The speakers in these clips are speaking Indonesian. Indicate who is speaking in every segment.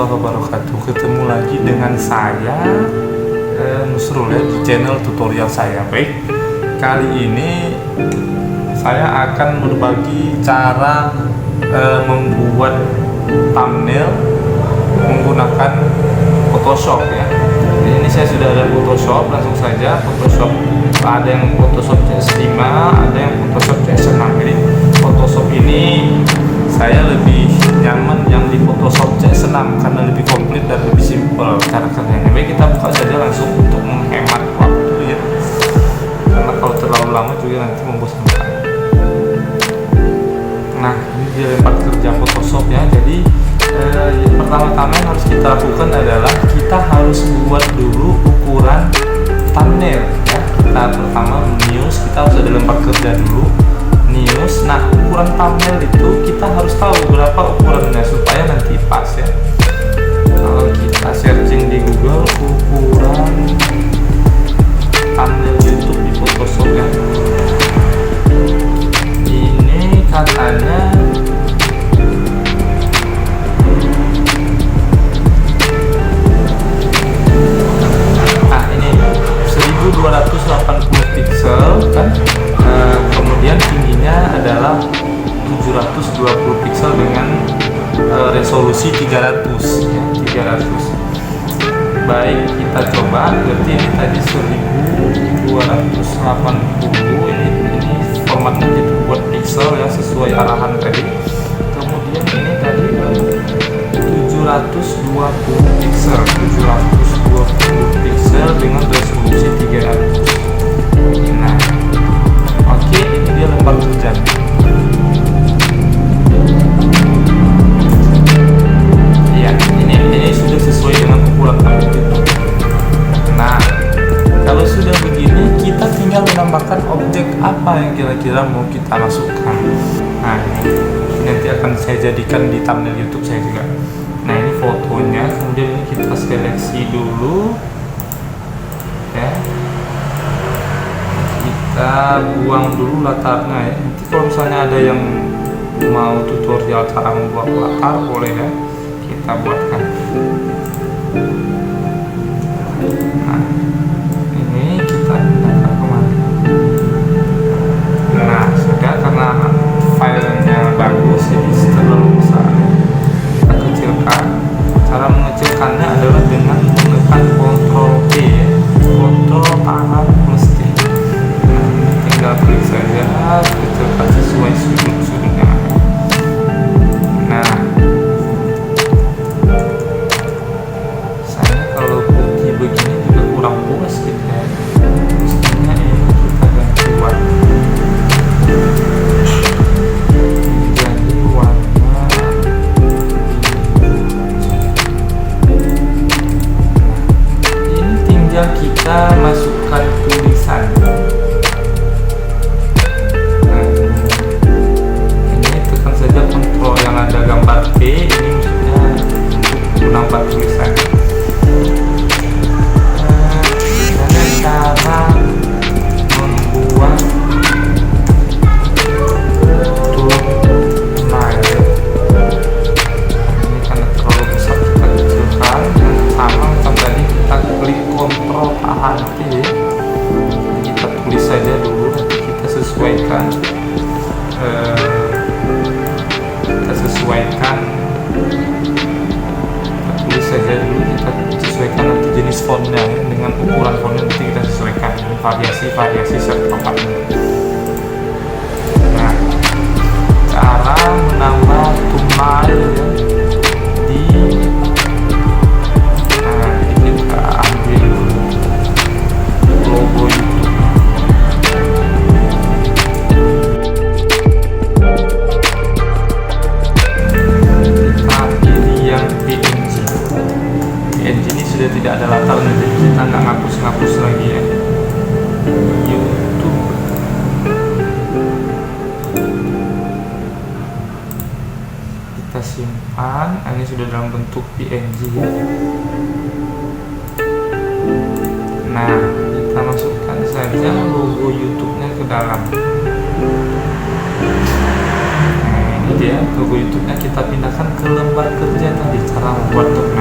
Speaker 1: warahmatullahi wabarakatuh. Ketemu lagi dengan saya Nusrul ya, di channel tutorial saya. Baik, kali ini saya akan berbagi cara membuat thumbnail menggunakan Photoshop ya. Jadi ini saya sudah ada Photoshop, langsung saja Photoshop. Ada yang Photoshop CS5, ada yang Photoshop CS6. Jadi Photoshop ini saya lebih nyaman yang di Photoshop CS6 karena lebih komplit dan lebih simpel cara kerjanya. Baik, kita buka saja langsung untuk menghemat waktu ya, karena kalau terlalu lama juga nanti membosankan. Nah, ini dia tempat kerja Photoshop ya. Jadi pertama-tama yang harus kita lakukan adalah kita harus buat dulu ukuran thumbnail ya. Kita pertama news, kita harus ada lembar kerja dulu news. Nah, ukuran thumbnail itu kita harus tahu berapa ukurannya supaya nanti pas ya. Kalau kita searching di Google ukuran thumbnail YouTube di Photoshop ya, ini katanya ini 1280 pixel kan. Kemudian tingginya adalah 720 pixel dengan resolusi 300 ya, 300. Baik, kita coba. Berarti ini tadi 1280, ini formatnya kita buat pixel ya, sesuai arahan tadi. Kemudian ini tadi 720 pixel dengan resolusi 300. Nah, oke, ini dia lembar kerja. Ya, ini sudah sesuai dengan ukuran thumbnail itu. Nah, kalau sudah begini, kita tinggal menambahkan objek apa yang kira-kira mau kita masukkan. Nah, ini nanti akan saya jadikan di thumbnail YouTube saya juga. Nah, ini fotonya, kemudian ini kita seleksi dulu ya. Kita buang dulu latarnya ya. Nanti kalau misalnya ada yang mau tutorial cara membuat latar, boleh ya, kita buatkan. Nah, ini kita pindahkan kemana? Nah, sudah, karena filenya bagus, ini terlalu besar ya. Kita kecilkan. Cara mengecilkannya adalah dengan menekan Ctrl P ya, Ctrl kanan plus T. Nah, ini tinggal klik saja, kecilkan sesuai sudut-sudutnya. Nah, saya kalau putih begini juga kurang puas gitu ya. Mestinya ini kita ganti warna. Jadi warna ini tinggal kita masukkan tulisan. Ini tekan saja kontrol yang ada gambar P, ini maksudnya untuk menambah tulisan. Ada cara membuat thumbnail. Ini karena terlalu besar, kita kecilkan. Sama macam tadi, kita klik kontrol tahan T. Kita tulis saja dulu, nanti kita sesuaikan. Kita tulis saja dulu, kita sesuaikan nanti jenis fontnya ya, dengan ukuran fontnya nanti kita sesuaikan variasi serta-merta. Nah, cara menambah thumbnail ya, ini kita ambil logo YouTube. PNG ini sudah tidak ada latarnya, jadi kita nggak ngapus lagi ya. YouTube. Kita simpan. Ini sudah dalam bentuk PNG ya. Nah, kita masukkan saja logo YouTube-nya ke dalam. Nah, ini dia logo YouTube-nya, kita pindahkan ke lembar kerja tadi, cara membuat thumbnail.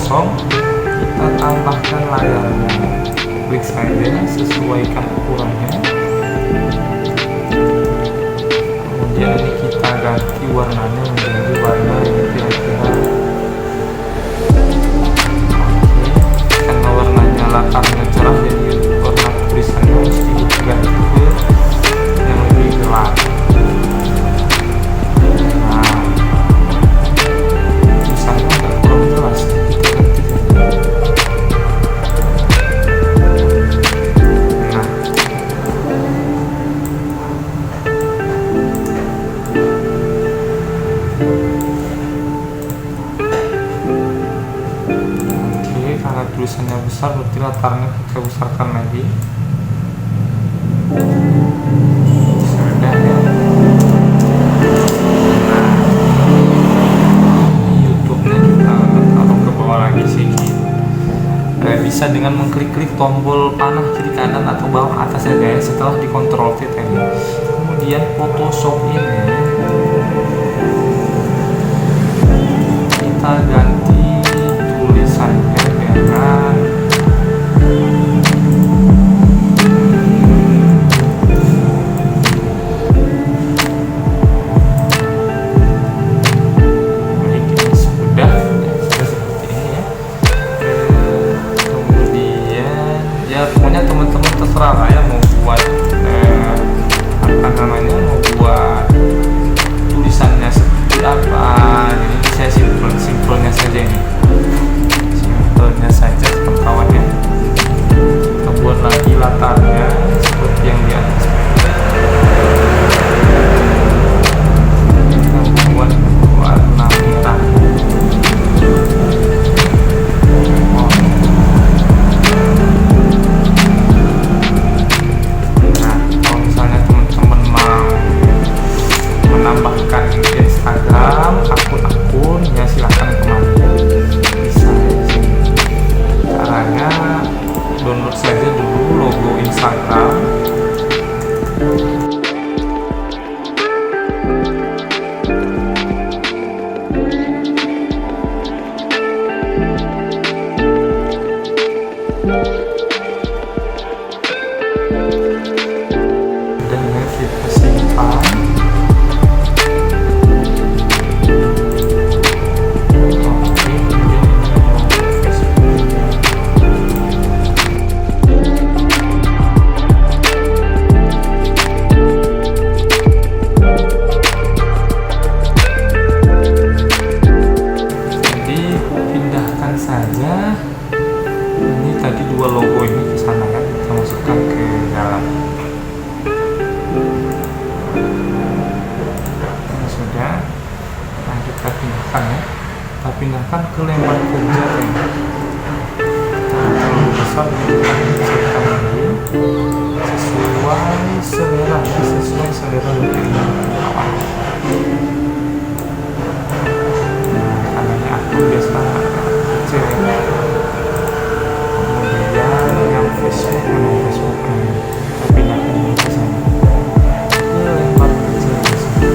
Speaker 1: kosong, kita tambahkan layarnya, klik saja, sesuaikan ukurannya. Kemudian ini kita ganti warnanya menjadi warna yang kira-kira karena warnanya latarnya cerah, jadi warna tulisannya mesti diganti ke yang lebih gelap. Nah, tulisannya agak kurang jelas, kita ganti saja. Nah, karena tulisannya besar, berarti latarnya kita besarkan lagi. Sudah ya. YouTube-nya kita taruh ke bawah lagi sedikit. Bisa dengan mengklik-klik tombol panah kiri kanan atau bawah atas ya guys, setelah dikontrol T tadi. Kemudian Photoshop ini kita ganti tulisannya dengan sudah seperti ini ya. Kemudian ya pokoknya teman-teman terserah lah ya, mau buat apa namanya, mau buat tulisannya seperti apa. Jadi saya simpelnya saja ini, simpelnya saja kawan-kawan ya. Kita buat lagi latarnya seperti yang di atas. Kita buat warna merah. Nah, kalau misalnya teman-teman mau menambahkan Instagram, akun-akun, ya silahkan kemana bisa ya. Caranya download saja dulu logo Instagram. Dan kita simpan. Saja ini tadi dua logo ini ke sana kan, kita masukkan ke dalam. Nah, sudah. Nah, kita pindahkan ya, kita pindahkan ke lembar kerja ya. Terlalu besar, kita kecilkan lagi sesuai selera ya, sesuai selera kawan. Nah, karena ini aku biasa kecil ya. Kemudian yang Facebook tapi nanti ini ke sana, ke lembar kecil di sini.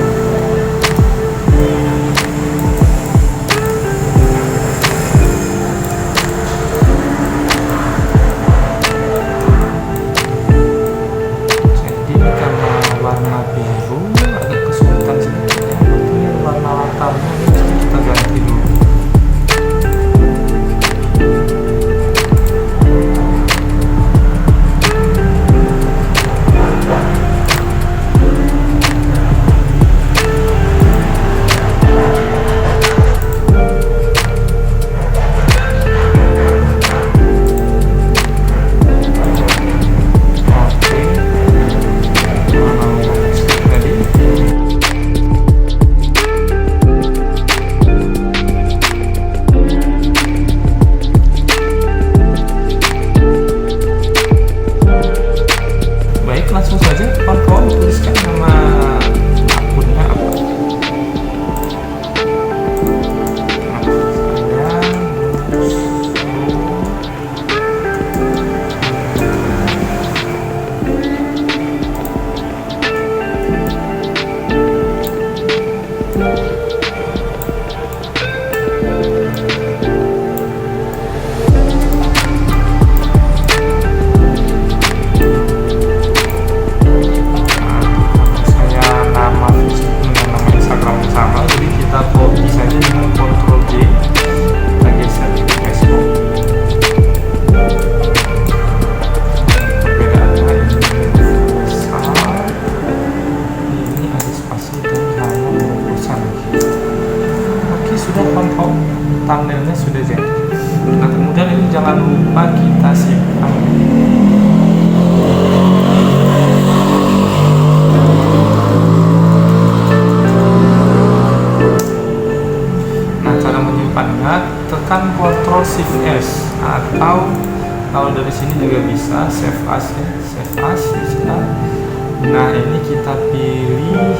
Speaker 1: Jadi karena warna biru agak kesulitan sebenarnya. sudah jadi. Nah kemudian ini jangan lupa kita simpan. Nah cara menyimpannya, tekan Ctrl Shift S, atau kalau dari sini juga bisa save as ya, save as bisa. Nah ini kita pilih